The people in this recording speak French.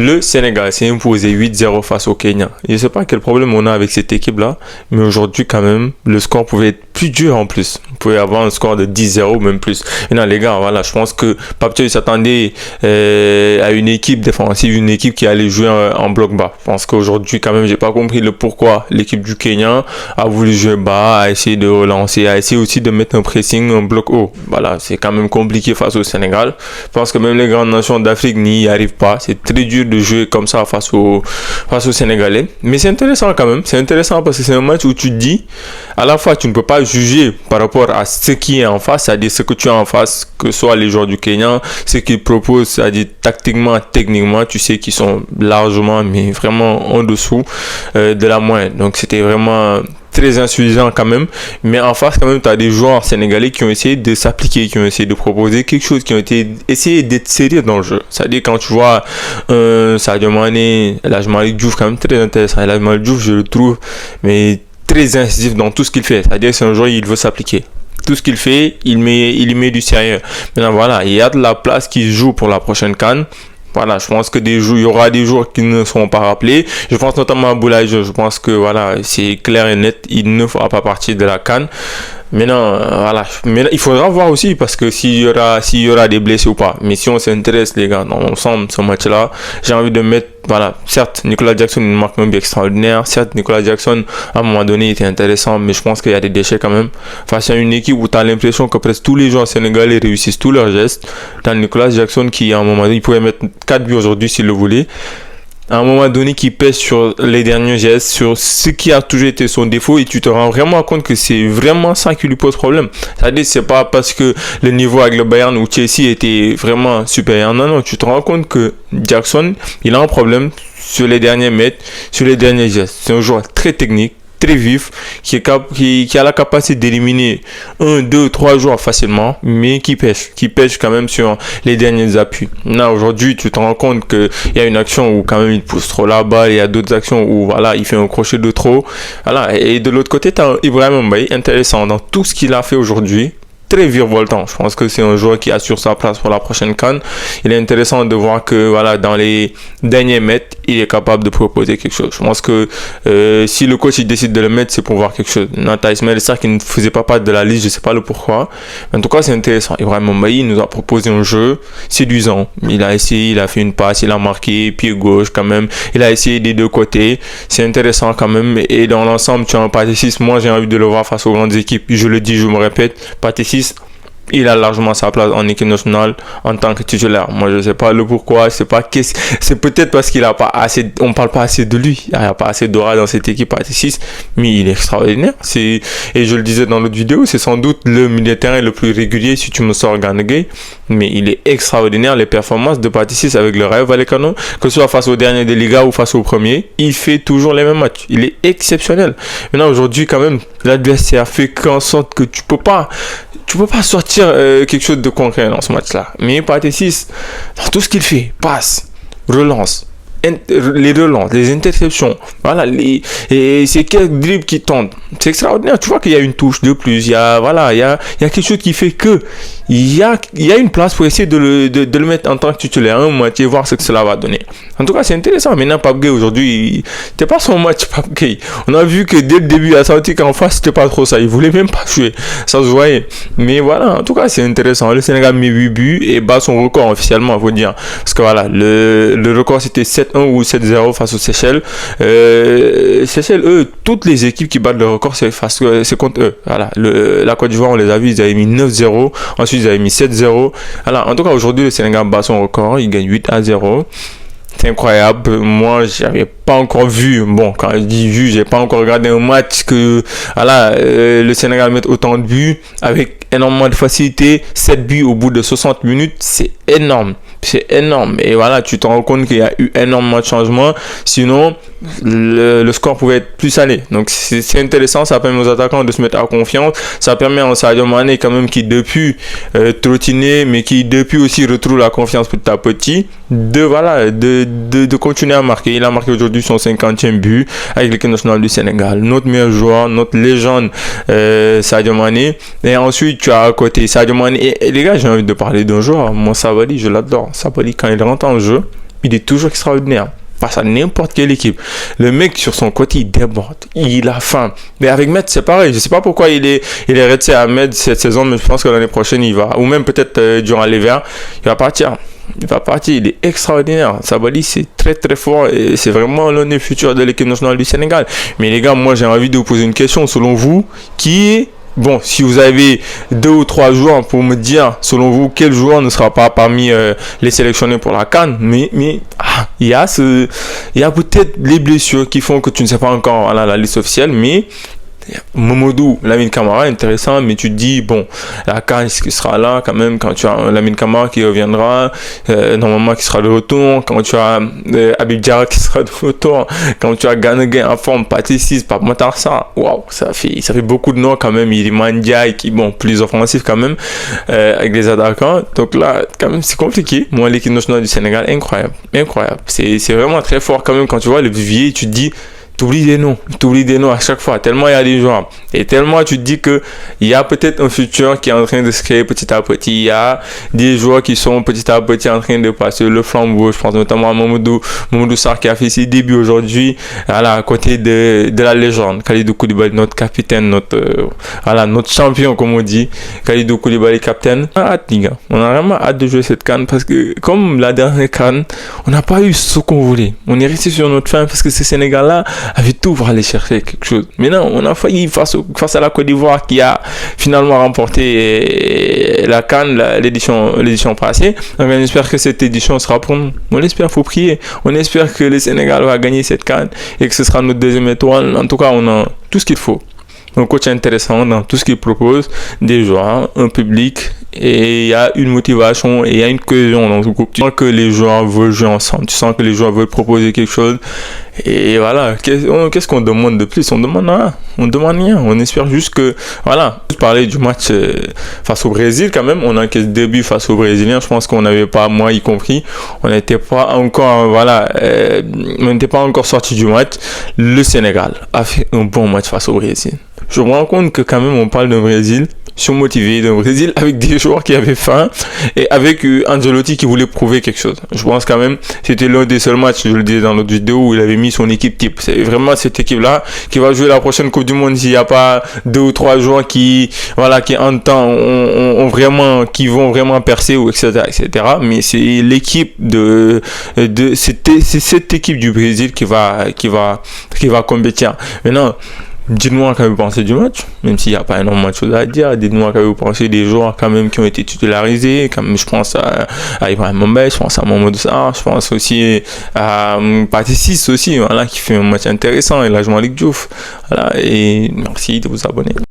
Le Sénégal s'est imposé 8-0 face au Kenya. Je ne sais pas quel problème on a avec cette équipe-là, mais aujourd'hui, quand même, le score pouvait être plus dur en plus. On pouvait avoir un score de 10-0 ou même plus. Et non, les gars, voilà, je pense que Papito s'attendait à une équipe défensive, une équipe qui allait jouer en bloc bas. Je pense qu'aujourd'hui, quand même, j'ai pas compris le pourquoi l'équipe du Kenya a voulu jouer bas, a essayé de relancer, a essayé aussi de mettre un pressing, un bloc haut. Voilà, c'est quand même compliqué face au Sénégal. Je pense que même les grandes nations d'Afrique n'y arrivent pas. C'est très dur de jouer comme ça face aux Sénégalais. Mais c'est intéressant quand même. C'est intéressant parce que c'est un match où tu te dis, à la fois, tu ne peux pas juger par rapport à ce qui est en face, c'est-à-dire ce que tu as en face, que ce soit les joueurs du Kenya, ce qu'ils proposent, c'est-à-dire tactiquement, techniquement, tu sais qu'ils sont largement, mais vraiment en dessous de la moyenne. Donc c'était vraiment très insuffisant quand même, mais en face quand même tu as des joueurs sénégalais qui ont essayé de s'appliquer, qui ont essayé de proposer quelque chose, qui ont essayé d'être sérieux dans le jeu. C'est-à-dire quand tu vois Sadio Mané, El Malick Diouf, quand même très intéressant. El Malick Diouf, je le trouve mais très incisif dans tout ce qu'il fait. C'est-à-dire que c'est un joueur, il veut s'appliquer. Tout ce qu'il fait, il y met du sérieux. Maintenant voilà, il y a de la place qui se joue pour la prochaine CAN. Voilà, je pense que il y aura des jours qui ne seront pas rappelés. Je pense notamment à Boulaye. Je pense que voilà, c'est clair et net, il ne fera pas partie de la CAN. Maintenant, voilà. Mais il faudra voir aussi parce que s'il y aura des blessés ou pas. Mais si on s'intéresse, les gars, dans l'ensemble, ce match-là, j'ai envie de mettre, voilà, certes, Nicolas Jackson marque un but extraordinaire. Certes, Nicolas Jackson, à un moment donné, était intéressant, mais je pense qu'il y a des déchets quand même. Face à une équipe où tu as l'impression que presque tous les joueurs sénégalais réussissent tous leurs gestes. Dans Nicolas Jackson qui, à un moment donné, il pouvait mettre 4 buts aujourd'hui s'il le voulait. À un moment donné qui pèse sur les derniers gestes, sur ce qui a toujours été son défaut, et tu te rends vraiment compte que c'est vraiment ça qui lui pose problème. C'est-à-dire c'est pas parce que le niveau avec le Bayern ou Chelsea était vraiment supérieur. Non, non, tu te rends compte que Jackson, il a un problème sur les derniers mètres, sur les derniers gestes. C'est un joueur très technique, très vif, qui a la capacité d'éliminer 1, 2, 3 joueurs facilement, mais qui pêche quand même sur les derniers appuis. Là, aujourd'hui, tu te rends compte qu'il y a une action où quand même il pousse trop la balle, il y a d'autres actions où voilà, il fait un crochet de trop. Voilà. Et de l'autre côté, tu as Ibrahima Mbaye, intéressant dans tout ce qu'il a fait aujourd'hui. Très virevoltant. Je pense que c'est un joueur qui assure sa place pour la prochaine CAN. Il est intéressant de voir que voilà, dans les derniers mètres, il est capable de proposer quelque chose. Je pense que si le coach il décide de le mettre, c'est pour voir quelque chose. Nata Ismaël Sarr qui ne faisait pas partie de la liste, je ne sais pas le pourquoi. Mais en tout cas, c'est intéressant. Ibrahima Mbaye nous a proposé un jeu séduisant. Il a essayé, il a fait une passe, il a marqué, pied gauche quand même. Il a essayé des deux côtés. C'est intéressant quand même. Et dans l'ensemble, tu as un Pathé Ciss. Moi, j'ai envie de le voir face aux grandes équipes. Je le dis, je me répète, Pathé Ciss, il a largement sa place en équipe nationale en tant que titulaire. Moi, je sais pas le pourquoi. C'est peut-être parce qu'il a pas assez, on parle pas assez de lui. Il n'y a pas assez d'aura dans cette équipe Pathé Ciss, mais il est extraordinaire. Et je le disais dans l'autre vidéo, c'est sans doute le milieu de terrain le plus régulier si tu me sors Gana Gueye. Mais il est extraordinaire, les performances de Pathé Ciss avec le Rayo Vallecano, que ce soit face au dernier des Ligas ou face au premier, il fait toujours les mêmes matchs. Il est exceptionnel. Maintenant, aujourd'hui, quand même, l'adversaire fait qu'en sorte que tu peux pas sortir quelque chose de concret dans ce match-là. Mais Pathé Ciss, dans tout ce qu'il fait, passe, relance, les relances, les interceptions, voilà, et c'est quelques dribbles qui tentent. C'est extraordinaire. Tu vois qu'il y a une touche de plus. Il y a quelque chose qui fait que il y a une place pour essayer de le mettre en tant que titulaire un match et voir ce que cela va donner. En tout cas, c'est intéressant. Maintenant, Pape Gueye aujourd'hui, c'était pas son match, Pape Gueye. On a vu que dès le début, il a senti qu'en face, c'était pas trop ça. Il voulait même pas jouer. Ça se voyait. Mais voilà, en tout cas, c'est intéressant. Le Sénégal met 8 buts et bat son record officiellement, il faut dire. Parce que voilà, le record c'était 7-1 ou 7-0 face aux Seychelles. Seychelles, eux, toutes les équipes qui battent le record, c'est contre eux. Voilà, la Côte d'Ivoire, on les a vus, ils avaient mis 9-0. Ensuite, ils avaient mis 7-0. Alors, en tout cas, aujourd'hui, le Sénégal bat son record. Il gagne 8-0. C'est incroyable. Moi, j'avais pas encore vu. Bon, quand je dis vu, j'ai pas encore regardé un match que, voilà, le Sénégal met autant de buts avec énormément de facilité. 7 buts au bout de 60 minutes. C'est énorme. C'est énorme. Et voilà, tu te rends compte qu'il y a eu énormément de changements. Sinon, le score pouvait être plus salé. Donc, c'est intéressant. Ça permet aux attaquants de se mettre en confiance. Ça permet à Sadio Mané, quand même, qui depuis trottinait, mais qui depuis aussi retrouve la confiance petit à petit, de continuer à marquer. Il a marqué aujourd'hui son 50e but avec l'équipe nationale du Sénégal. Notre meilleur joueur, notre légende, Sadio Mané. Et ensuite, tu as à côté Sadio Mané. Et les gars, j'ai envie de parler d'un joueur. Moi, Sabaly, je l'adore. Sabaly, quand il rentre en jeu, il est toujours extraordinaire. Face à n'importe quelle équipe. Le mec, sur son côté, il déborde. Il a faim. Mais avec Med, c'est pareil. Je sais pas pourquoi il est resté à Med cette saison, mais je pense que l'année prochaine, il va. Ou même peut-être durant l'hiver, il va partir. Il est extraordinaire. Sabaly, c'est très très fort et c'est vraiment l'un des futurs de l'équipe nationale du Sénégal. Mais les gars, moi, j'ai envie de vous poser une question. Selon vous, qui est... Bon, si vous avez 2 ou 3 joueurs pour me dire, selon vous, quel joueur ne sera pas parmi les sélectionnés pour la CAN, mais il y a peut-être les blessures qui font que tu ne sais pas encore la liste officielle, mais Mamadou, Lamine Camara, intéressant, mais tu te dis, bon, la CAN, est-ce qu'il sera là quand même quand tu as Lamine Camara qui reviendra, normalement qui sera de retour, quand tu as Habib Diarra qui sera de retour, quand tu as Gana en forme, Pathé 6, Pape Matar Sarr, waouh, ça fait beaucoup de noms quand même, il y a Mandiaye qui, bon, plus offensif quand même, avec les attaquants, donc là, quand même, c'est compliqué. Moi, l'équipe nationale du Sénégal, incroyable, c'est vraiment très fort quand même quand tu vois le vivier, tu te dis, t'oublies des noms à chaque fois, tellement il y a des joueurs. Et tellement tu te dis que il y a peut-être un futur qui est en train de se créer petit à petit. Il y a des joueurs qui sont petit à petit en train de passer le flambeau. Je pense notamment à Mamadou Sarr qui a fait ses débuts aujourd'hui, à côté de la légende. Kalidou Koulibaly, notre capitaine, notre champion, comme on dit. Kalidou Koulibaly, capitaine. On a hâte, les gars. On a vraiment hâte de jouer cette CAN parce que, comme la dernière CAN, on n'a pas eu ce qu'on voulait. On est resté sur notre fin parce que ce Sénégal-là avait tout pour aller chercher quelque chose. Mais non, on a failli face à la Côte d'Ivoire qui a finalement remporté la CAN, l'édition passée. Donc on espère que cette édition sera pour nous. On l'espère, faut prier. On espère que le Sénégal va gagner cette CAN et que ce sera notre deuxième étoile. En tout cas, on a tout ce qu'il faut. Un coach intéressant dans tout ce qu'il propose, des joueurs, un public, et il y a une motivation et il y a une cohésion dans ce groupe. Tu sens que les joueurs veulent jouer ensemble, tu sens que les joueurs veulent proposer quelque chose. Et voilà, qu'est-ce qu'on demande de plus? On demande rien. On espère juste que, voilà, parler du match face au Brésil quand même. On a que ce début face aux Brésiliens. Je pense qu'on n'avait pas, moi y compris, on n'était pas encore, on n'était pas encore sorti du match. Le Sénégal a fait un bon match face au Brésil. Je me rends compte que quand même on parle d'un Brésil surmotivé, d'un Brésil avec des joueurs qui avaient faim et avec Ancelotti qui voulait prouver quelque chose. Je pense quand même c'était l'un des seuls matchs, je le disais dans notre vidéo, où il avait mis son équipe type. C'est vraiment cette équipe-là qui va jouer la prochaine Coupe du Monde s'il n'y a pas 2 ou 3 joueurs qui en temps qui vont vraiment percer ou etc. Mais c'est l'équipe c'est cette équipe du Brésil qui va compétir. Maintenant, dites-moi quand vous pensez du match, même s'il n'y a pas énormément de choses à dire. Dites-moi quand vous pensez des joueurs quand même qui ont été titularisés. Comme je pense à Ibrahim Mbaye, je pense à Mamadou Sarr, je pense aussi à Pathé 6 aussi, qui fait un match intéressant. Et là, je m'en Diouf. Voilà, et merci de vous abonner.